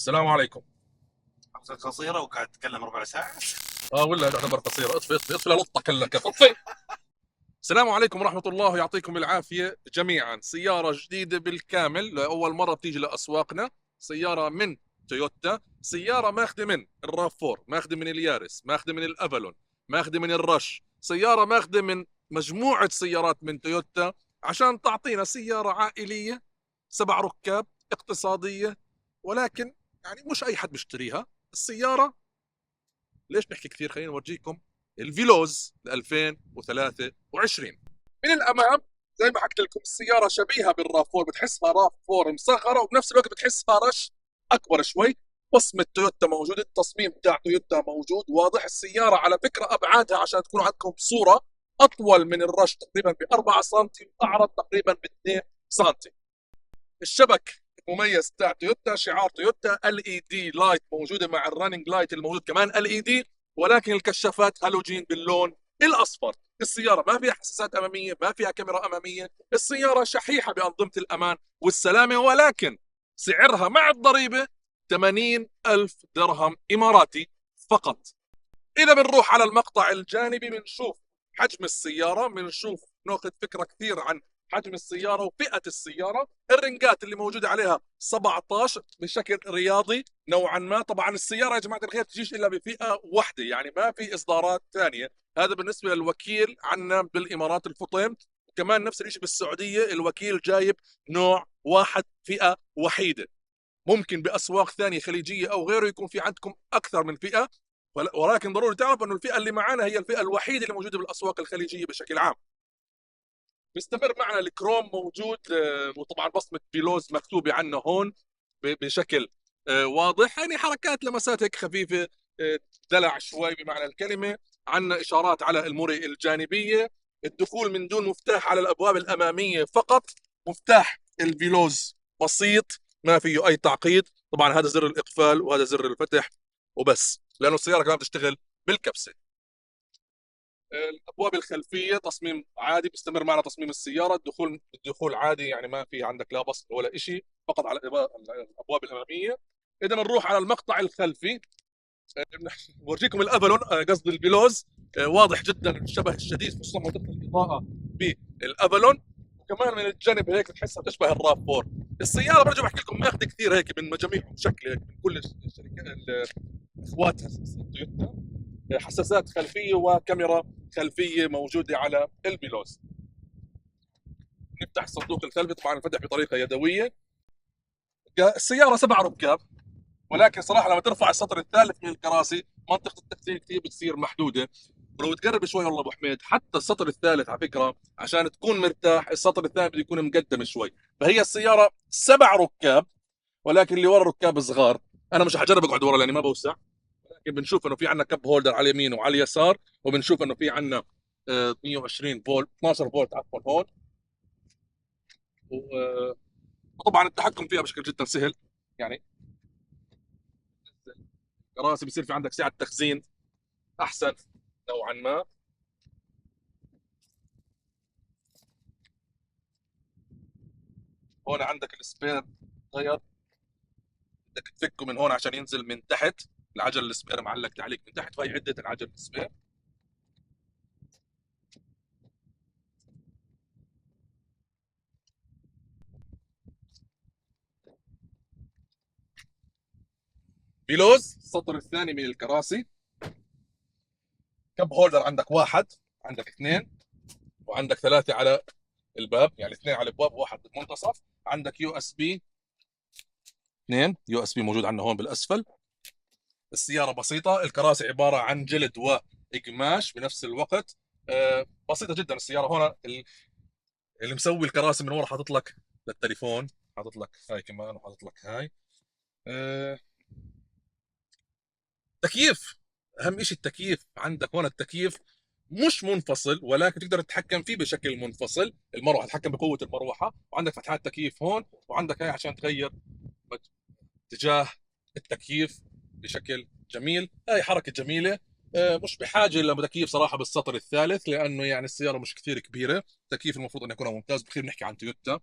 السلام عليكم. حلقة قصيرة وقاعد تتكلم ربع ساعة. ولا تعتبر قصيرة. اطفي لا لطة كلك اطفي. السلام عليكم ورحمة الله، يعطيكم العافية جميعا. سيارة جديدة بالكامل لأول مرة بتيجي لأسواقنا، سيارة من تويوتا، سيارة ماخذة من الراف 4، ماخذة من اليارس، ماخذة من الأفالون، ماخذة من الرش، سيارة ماخذة من مجموعة سيارات من تويوتا عشان تعطينا سيارة عائلية 7 ركاب اقتصادية. ولكن يعني مش أي حد بيشتريها السيارة. ليش بحكي كثير؟ خلينا نورجيكم الفيلوز 2023 من الامام. زي ما حكيت لكم السياره شبيهه بالراف 4، بتحسها راف 4 مصغره وبنفس الوقت بتحسها رش اكبر شوي. بصمه تويوتا موجود، التصميم بتاع تويوتا موجود واضح. السياره على فكره ابعادها عشان تكون عندكم صوره اطول من الرش تقريبا ب 4 سم، واعرض تقريبا ب 2 سم. الشبك المميز بتاع تويوتا شعار تويوتا ال اي دي لايت موجوده مع الرننج لايت الموجود كمان ال اي دي، ولكن الكشافات هالوجين باللون الاصفر. السياره ما فيها حساسات اماميه، ما فيها كاميرا اماميه، السياره شحيحه بانظمه الامان والسلامه، ولكن سعرها مع الضريبه 80 ألف درهم إماراتي فقط. إذا بنروح على المقطع الجانبي بنشوف حجم السيارة، بنشوف ناخذ فكرة كثير عن حجم السيارة وفئة السيارة. الرنجات اللي موجودة عليها 17 بشكل رياضي نوعا ما. طبعا السيارة يا جماعة الخير تجيش إلا بفئة واحدة، يعني ما في إصدارات ثانية. هذا بالنسبة للوكيل عنا بالإمارات الفطيم. كمان نفس الشيء بالسعودية، الوكيل جايب نوع واحد فئة وحيدة. ممكن بأسواق ثانية خليجية أو غيره يكون في عندكم أكثر من فئة، ولكن ضروري تعرف أنه الفئة اللي معانا هي الفئة الوحيدة اللي موجودة بالأسواق الخليجية بشكل عام. بيستمر معنا الكروم موجود، وطبعا بصمة بيلوز مكتوبة عنه هون بشكل واضح، يعني حركات لمسات هيك خفيفة، دلع شوي بمعنى الكلمة. عندنا إشارات على المري الجانبية. الدخول من دون مفتاح على الأبواب الأمامية فقط. مفتاح البيلوز بسيط ما فيه أي تعقيد. طبعا هذا زر الإقفال وهذا زر الفتح وبس، لأنه السيارة كمان بتشتغل بالكبسة. الابواب الخلفيه تصميم عادي بيستمر معنا تصميم السياره. الدخول عادي، يعني ما في عندك لا بصق ولا شيء، فقط على الابواب الاماميه. اذا بنروح على المقطع الخلفي بورجيكم الافالون، قصدي البيلوز. واضح جدا الشبه الشديد خصوصا منطقه الاضاءه بالافالون. وكمان من الجانب هيك بتحسها تشبه الراف 4. السياره برجع بحكي لكم ماخذه كثير هيك من مجاميعهم شكل هيك من كل الشركات اخواتها تويوتا. حساسات خلفيه وكاميرا خلفيه موجوده على البيلوز. نفتح الصندوق الخلفي، طبعا الفتح بطريقه يدويه. السياره 7 ركاب، ولكن صراحه لما ترفع السطر الثالث من الكراسي منطقه التخزين كثير بتصير محدوده. ولو تقرب شوي والله ابو حميد، حتى السطر الثالث على فكره عشان تكون مرتاح السطر الثاني بده يكون مقدم شوي. فهي السياره 7 ركاب، ولكن اللي ورا ركاب صغار. انا مش حجرب اقعد ورا لاني ما بوسع. لكن بنشوف انه في عندنا كب هولدر على اليمين وعلى اليسار، وبنشوف انه في عندنا 120 فولت 12 فولت عفوا هون. وطبعا التحكم فيها بشكل جدا سهل، يعني كراسي بصير في عندك سعه تخزين احسن نوعا ما. هون عندك السبير غير، بدك تفكه من هون عشان ينزل من تحت. العجل السبير معلق تعليق من تحت، وهي عده العجل السبير. بيلوز السطر الثاني من الكراسي. كب هولدر عندك واحد، عندك اثنين، وعندك ثلاثه على الباب، يعني اثنين على الابواب وواحد بالمنتصف. عندك يو اس بي، اثنين يو اس بي موجود عندنا هون بالاسفل. السياره بسيطه، الكراسي عباره عن جلد وقماش بنفس الوقت. بسيطه جدا السياره. هون اللي مسوي الكراسي من ورا حاطط لك للتليفون، حاطط لك هاي كمان، وحاطط لك هاي. آه، تكييف، اهم شيء التكييف. عندك هون التكييف مش منفصل، ولكن تقدر تتحكم فيه بشكل منفصل. المروحه تتحكم بقوه المروحه، وعندك فتحات تكييف هون، وعندك هاي عشان تغير اتجاه التكييف بشكل جميل. هاي حركه جميله. مش بحاجه لتكييف صراحه بالسطر الثالث، لانه يعني السياره مش كثير كبيره. التكييف المفروض انه يكون ممتاز. بخير نحكي عن تويوتا.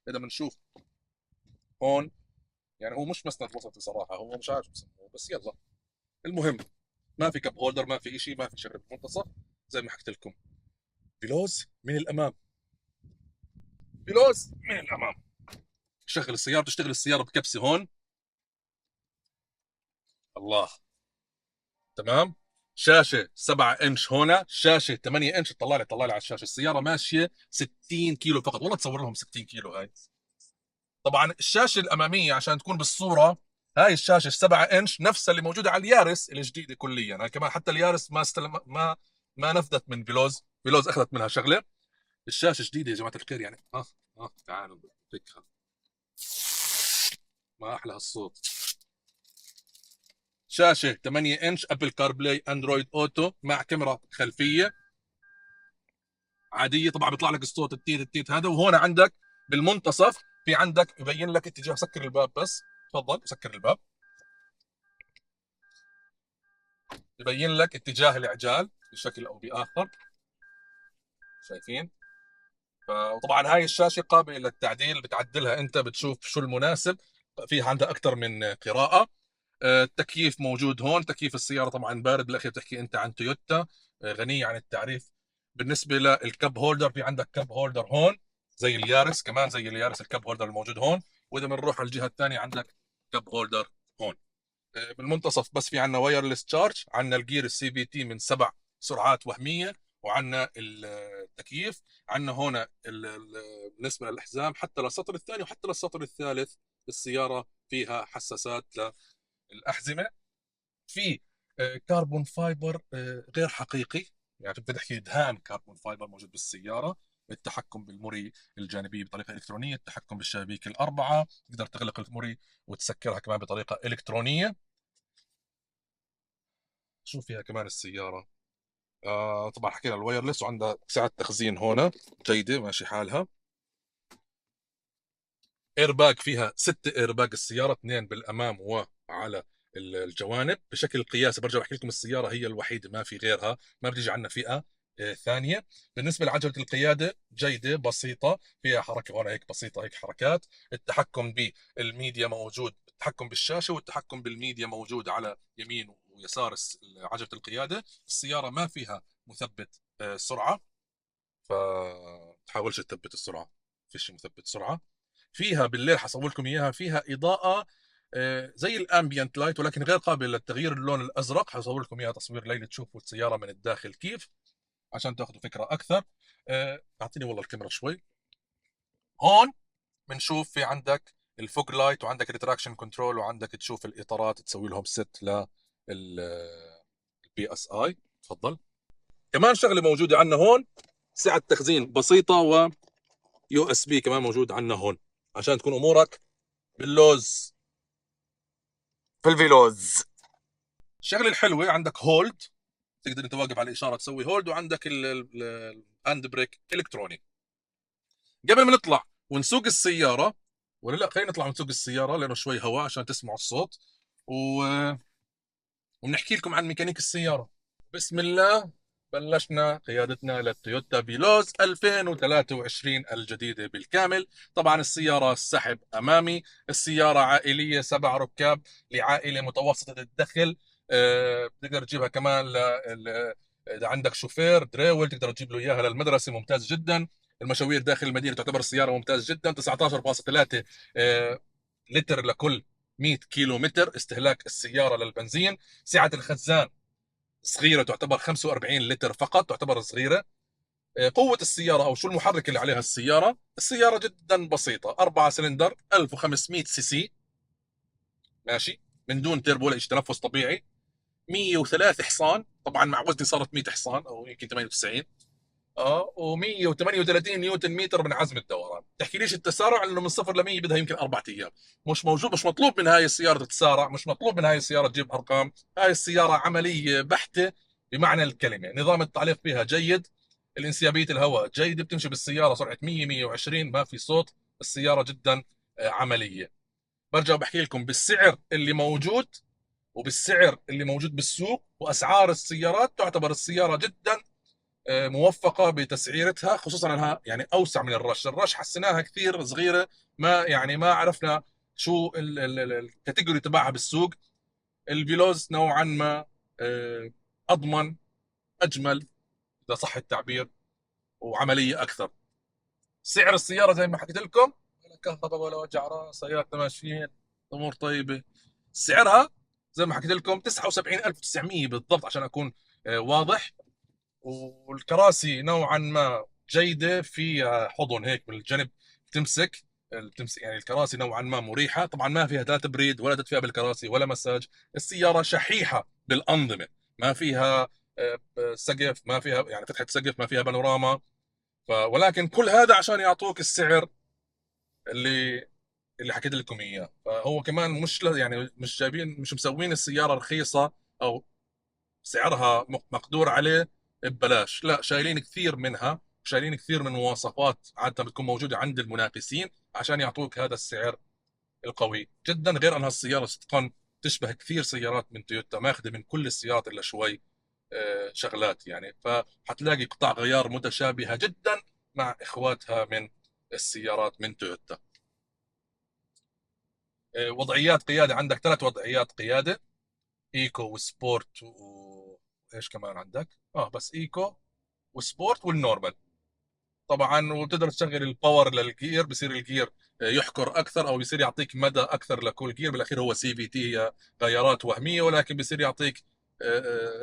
اذا بنشوف هون يعني هو مش مسند وسطي صراحه، هو مش عارف بسموه، بس يلا. المهم، ما في كب هولدر، ما في شيء، ما في شغله بالمنتصف. زي ما حكيت لكم، بلوز من الامام، بلوز من الامام. شغل السياره، تشتغل السياره بكبسه هون. الله. تمام. شاشه 7 انش هنا، شاشه 8 انش. طلع لي على الشاشه، السياره ماشيه 60 كيلو فقط. والله تصور لهم 60 كيلو هاي. طبعا الشاشه الاماميه عشان تكون بالصوره، هاي الشاشه 7 انش نفسها اللي موجوده على اليارس الجديده كليا. هاي كمان حتى اليارس ما نفذت من بلوز، بلوز اخذت منها شغله. الشاشه جديده يا جماعه الخير يعني. تعالوا فكها، ما احلى هالصوت. شاشه 8 انش، ابل كار بلاي، اندرويد اوتو، مع كاميرا خلفيه عاديه. طبعا بيطلع لك الصوت التيت هذا. وهون عندك بالمنتصف في عندك يبين لك اتجاه. سكر الباب بس، تفضل سكر الباب. يبين لك اتجاه الإعجال بشكل أو بآخر. شايفين؟ وطبعا هاي الشاشة قابلة للتعديل، بتعدلها أنت، بتشوف شو المناسب. في عندها أكثر من قراءة. التكييف موجود هون. تكييف السيارة طبعا بارد. بالأخير بتحكي أنت عن تويوتا غنية عن التعريف. بالنسبة للكب هولدر، في عندك كب هولدر هون زي اليارس، كمان زي اليارس الكب هولدر الموجود هون. وإذا بنروح على الجهة الثانية عندك كب هولدر هون. بالمنتصف بس في عندنا وايرلس تشارج، عندنا الجير السي في تي من 7 سرعات وهميه، وعندنا التكييف. عندنا هنا بالنسبه للحزام حتى للسطر الثاني وحتى للسطر الثالث السياره فيها حساسات للاحزمه. في كربون فايبر غير حقيقي، يعني بدك تحكي دهان كربون فايبر موجود بالسياره. التحكم بالمري الجانبيه بطريقه الكترونيه، التحكم بالشبابيك الاربعه، تقدر تغلق المري وتسكرها كمان بطريقه الكترونيه. شو فيها كمان السيارة؟ طبعا حكينا الوايرلس، وعندها سعة تخزين هنا جيدة ماشي حالها. ايرباج، فيها 6 ايرباج السيارة، 2 بالأمام وعلى الجوانب. بشكل قياسي برجع بحكي لكم السيارة هي الوحيدة ما في غيرها، ما بتيجي عندنا فئة ثانية. بالنسبة لعجلة القيادة جيدة بسيطة، فيها حركة هون هيك بسيطة، هيك حركات. التحكم بالميديا موجود، التحكم بالشاشة والتحكم بالميديا موجود على يمين ويسار عجلة القيادة. السيارة ما فيها مثبت سرعة، فتحاولش تثبت السرعة، فيش مثبت سرعة. فيها بالليل حصور لكم اياها، فيها اضاءه زي الامبيانت لايت ولكن غير قابله للتغيير، اللون الازرق. حصور لكم اياها تصوير ليلي تشوفوا السياره من الداخل كيف، عشان تاخذوا فكره اكثر. اعطيني والله الكاميرا شوي. هون بنشوف في عندك الفوج لايت، وعندك الريتراكشن كنترول، وعندك تشوف الاطارات تسوي لهم ست للبي اس اي. تفضل. كمان شغله موجوده عندنا هون، سعه تخزين بسيطه، و يو اس بي كمان موجود عندنا هون عشان تكون امورك باللوز. في الفيلوز. الشغله الحلوه عندك هولد، تقدر انت واقف على الاشاره تسوي هولد، وعندك الهاند بريك الكتروني. قبل ما نطلع ونسوق السياره، ولا لا، خلينا نطلع ونسوق السياره لانه شوي هواء عشان تسمعوا الصوت، و... ونحكي لكم عن ميكانيك السياره. بسم الله. بلشنا قيادتنا للتويوتا بيلوز 2023 الجديدة بالكامل. طبعا السيارة السحب أمامي. السيارة عائلية 7 ركاب لعائلة متوسطة الدخل. بتقدر تجيبها كمان إذا عندك شوفير دريول تقدر تجيب له إياها للمدرسة، ممتاز جدا. المشاوير داخل المدينة تعتبر السيارة ممتاز جدا. 19.3 لتر لكل 100 كيلو متر استهلاك السيارة للبنزين. سعة الخزان صغيره، تعتبر 45 لتر فقط، تعتبر صغيره. قوه السياره او شو المحرك اللي عليها السياره، السياره جدا بسيطه، 4 سلندر 1500 سي سي ماشي، من دون تيربو ولا شيء، تنفس طبيعي. 103 حصان، طبعا مع وزني صارت 100 حصان او يمكن 98. و138 نيوتن متر من عزم الدوران. تحكي ليش التسارع؟ لانه من 0 ل 100 بدها يمكن 4 ايام. مش موجود، مش مطلوب من هاي السياره تتسارع، مش مطلوب من هاي السياره تجيب ارقام. هاي السياره عمليه بحته بمعنى الكلمه. نظام التعليق فيها جيد، الانسيابيه الهواء جيده، بتمشي بالسياره سرعه 100 120 ما في صوت. السياره جدا عمليه. برجع بحكي لكم بالسعر اللي موجود، وبالسعر اللي موجود بالسوق واسعار السيارات، تعتبر السياره جدا موفقه بتسعيرتها، خصوصا انها يعني اوسع من الرش. الرش حسيناها كثير صغيره، ما يعني ما عرفنا شو الكاتيجوري تبعها بالسوق. الفيلوز نوعا ما اضمن، اجمل اذا صح التعبير، وعمليه اكثر. سعر السياره زي ما حكيت لكم، ولا كهرباء ولا وجع راس، سيارتنا ماشيين، امور طيبه. سعرها زي ما حكيت لكم 79900 بالضبط عشان اكون واضح. والكراسي نوعا ما جيده، في حضن هيك من الجنب بتمسك يعني الكراسي نوعا ما مريحه. طبعا ما فيها لا تبريد ولا تدفئه بالكراسي ولا مساج. السياره شحيحه بالانظمه، ما فيها سقف، ما فيها يعني فتحه سقف، ما فيها بانوراما. ولكن كل هذا عشان يعطوك السعر اللي اللي حكيت لكم اياه. فهو كمان مش يعني مش جايبين، مش مسوين السياره رخيصه او سعرها مقدور عليه ببلاش، لا، شايلين كثير منها، شايلين كثير من مواصفات عادة بتكون موجودة عند المنافسين عشان يعطوك هذا السعر القوي جدا. غير انها السيارة صدقا تشبه كثير سيارات من تويوتا، ماخذة من كل السيارات الا شوي شغلات يعني. فحتلاقي قطع غيار متشابهة جدا مع اخواتها من السيارات من تويوتا. وضعيات قيادة، عندك 3 وضعيات قيادة: ايكو وسبورت ايش كمان عندك؟ بس ايكو وسبورت والنورمال. طبعا وبتقدر تشغل الباور للجير، بصير الجير يحكر اكثر او بصير يعطيك مدى اكثر لكل جير. بالاخير هو سي في تي، هي غيارات وهميه، ولكن بصير يعطيك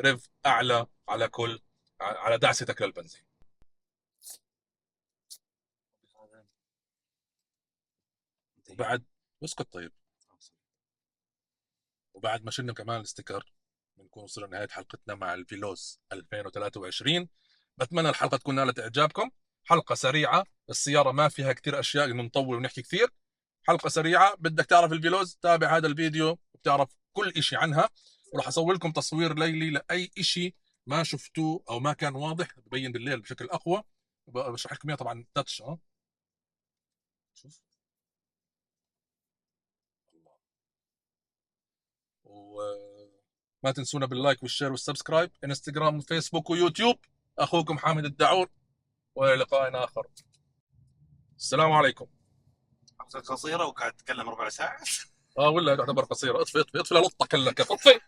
ريف اعلى على كل على دعستك للبنزين. وبعد اسكت طيب. وبعد ما شلنا كمان الستيكر بنكون وصلنا لنهايه حلقتنا مع الفيلوز 2023. بتمنى الحلقه تكون نالت اعجابكم. حلقه سريعه، السياره ما فيها كثير اشياء انه نطول ونحكي كثير. حلقه سريعه، بدك تعرف الفيلوز تابع هذا الفيديو بتعرف كل شيء عنها. وراح اصور لكم تصوير ليلي لاي شيء ما شفتوه او ما كان واضح، ببين بالليل بشكل اقوى. بشرح لكم اياه طبعا تاتش. شوف وما تنسونا باللايك والشير والسبسكرايب، انستغرام وفيسبوك ويوتيوب. اخوكم حامد الدعور، والى لقاء اخر. السلام عليكم. قصيرة وقاعد تتكلم ربع ساعة. ولا تعتبر قصيره؟ اطفي اطفي اطفي للطه كلك، اطفي.